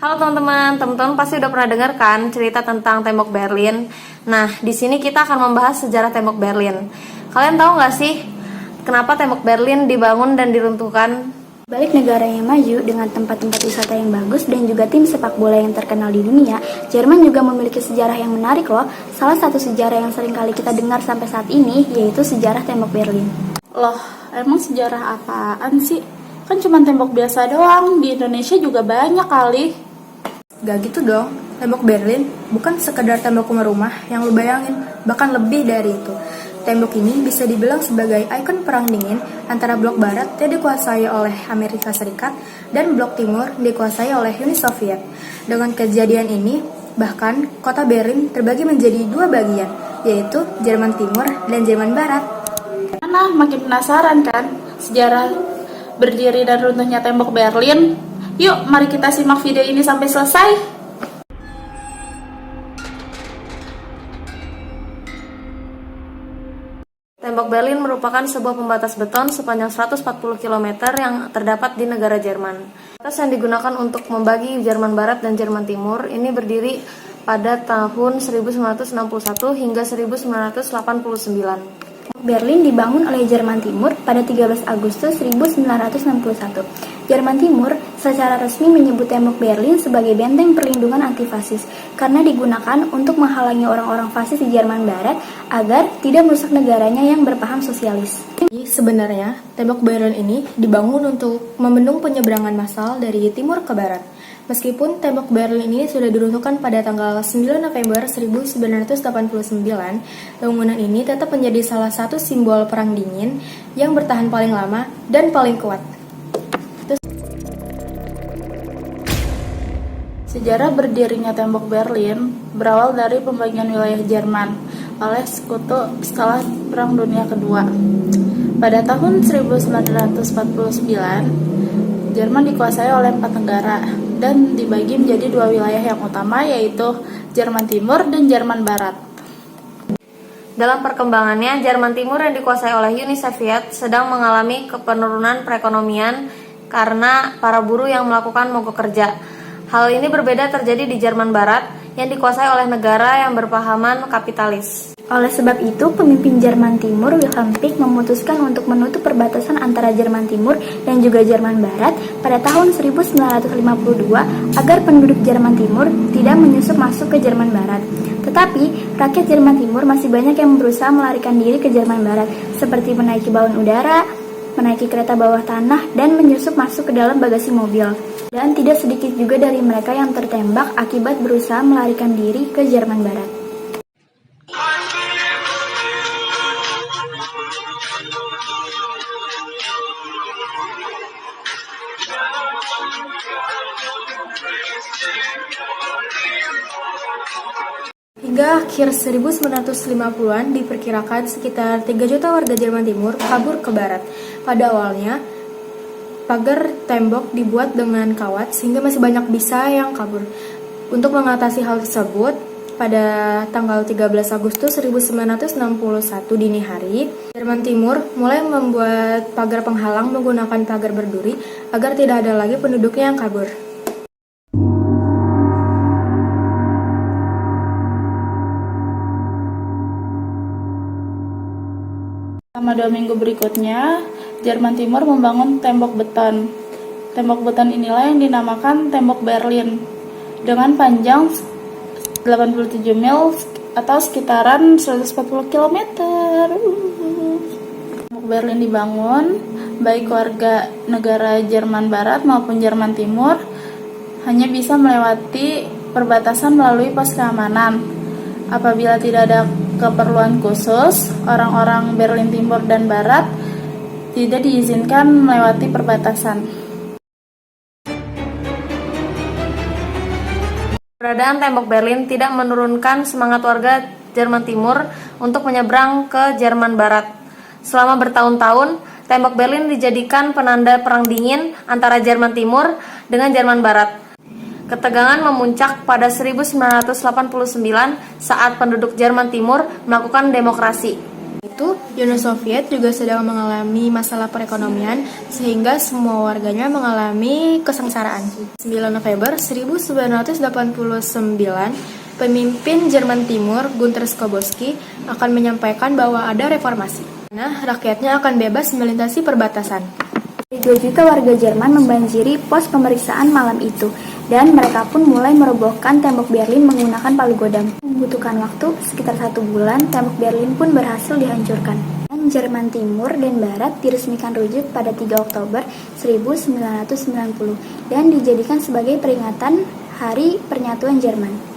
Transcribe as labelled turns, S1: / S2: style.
S1: Halo teman-teman, teman-teman pasti udah pernah dengar kan cerita tentang tembok Berlin. Nah, di sini kita akan membahas sejarah tembok Berlin. Kalian tahu nggak sih kenapa tembok Berlin dibangun dan diruntuhkan?
S2: Balik negara yang maju dengan tempat-tempat wisata yang bagus dan juga tim sepak bola yang terkenal di dunia, Jerman juga memiliki sejarah yang menarik loh. Salah satu sejarah yang sering kali kita dengar sampai saat ini yaitu sejarah tembok Berlin.
S3: Loh, emang sejarah apaan sih? Kan cuma tembok biasa doang, di Indonesia juga banyak kali.
S4: Gak gitu dong, tembok Berlin bukan sekedar tembok rumah yang lu bayangin, bahkan lebih dari itu. Tembok ini bisa dibilang sebagai ikon perang dingin antara blok barat yang dikuasai oleh Amerika Serikat dan blok timur dikuasai oleh Uni Soviet. Dengan kejadian ini, bahkan kota Berlin terbagi menjadi dua bagian, yaitu Jerman Timur dan Jerman Barat.
S3: Mana makin penasaran kan sejarah berdiri dan runtuhnya tembok Berlin? Yuk, mari kita simak video ini sampai selesai.
S1: Tembok Berlin merupakan sebuah pembatas beton sepanjang 140 km yang terdapat di negara Jerman. Pembatas yang digunakan untuk membagi Jerman Barat dan Jerman Timur ini berdiri pada tahun 1961 hingga 1989.
S2: Berlin dibangun oleh Jerman Timur pada 13 Agustus 1961. Jerman Timur secara resmi menyebut tembok Berlin sebagai benteng perlindungan anti-fasis karena digunakan untuk menghalangi orang-orang fasis di Jerman Barat agar tidak merusak negaranya yang berpaham sosialis.
S4: Sebenarnya, tembok Berlin ini dibangun untuk membendung penyeberangan massal dari timur ke barat. Meskipun tembok Berlin ini sudah diruntuhkan pada tanggal 9 November 1989, bangunan ini tetap menjadi salah satu simbol perang dingin yang bertahan paling lama dan paling kuat.
S3: Sejarah berdirinya tembok Berlin berawal dari pembagian wilayah Jerman oleh sekutu setelah Perang Dunia Kedua. Pada tahun 1949, Jerman dikuasai oleh 4 negara dan dibagi menjadi 2 wilayah yang utama, yaitu Jerman Timur dan Jerman Barat.
S1: Dalam perkembangannya, Jerman Timur yang dikuasai oleh Uni Soviet sedang mengalami penurunan perekonomian karena para buruh yang melakukan mogok kerja. Hal ini berbeda terjadi di Jerman Barat yang dikuasai oleh negara yang berpahaman kapitalis.
S2: Oleh sebab itu, pemimpin Jerman Timur Wilhelm Pieck memutuskan untuk menutup perbatasan antara Jerman Timur dan juga Jerman Barat pada tahun 1952 agar penduduk Jerman Timur tidak menyusup masuk ke Jerman Barat. Tetapi, rakyat Jerman Timur masih banyak yang berusaha melarikan diri ke Jerman Barat, seperti menaiki balon udara, menaiki kereta bawah tanah, dan menyusup masuk ke dalam bagasi mobil. Dan tidak sedikit juga dari mereka yang tertembak akibat berusaha melarikan diri ke Jerman Barat.
S4: Hingga akhir 1950-an diperkirakan sekitar 3 juta warga Jerman Timur kabur ke barat. Pada awalnya, pagar tembok dibuat dengan kawat sehingga masih banyak bisa yang kabur. Untuk mengatasi hal tersebut, pada tanggal 13 Agustus 1961 dini hari, Jerman Timur mulai membuat pagar penghalang menggunakan pagar berduri agar tidak ada lagi penduduknya yang kabur.
S3: Selama 2 minggu berikutnya, Jerman Timur membangun tembok beton. Tembok beton inilah yang dinamakan tembok Berlin dengan panjang 87 mil atau sekitaran 140 km. Tembok Berlin dibangun, baik warga negara Jerman Barat maupun Jerman Timur hanya bisa melewati perbatasan melalui pos keamanan. Apabila tidak ada keperluan khusus, orang-orang Berlin Timur dan Barat tidak diizinkan melewati perbatasan.
S1: Keberadaan tembok Berlin tidak menurunkan semangat warga Jerman Timur untuk menyeberang ke Jerman Barat. Selama bertahun-tahun, tembok Berlin dijadikan penanda perang dingin antara Jerman Timur dengan Jerman Barat. Ketegangan memuncak pada 1989 saat penduduk Jerman Timur melakukan demokrasi.
S4: Itu, Uni Soviet juga sedang mengalami masalah perekonomian sehingga semua warganya mengalami kesengsaraan. 9 November 1989, pemimpin Jerman Timur Günter Schabowski akan menyampaikan bahwa ada reformasi. Nah, rakyatnya akan bebas melintasi perbatasan.
S2: 2 juta warga Jerman membanjiri pos pemeriksaan malam itu, dan mereka pun mulai merobohkan tembok Berlin menggunakan palu godam. Membutuhkan waktu sekitar 1 bulan, tembok Berlin pun berhasil dihancurkan. Dan Jerman Timur dan Barat diresmikan rujuk pada 3 Oktober 1990 dan dijadikan sebagai peringatan Hari Pernyatuan Jerman.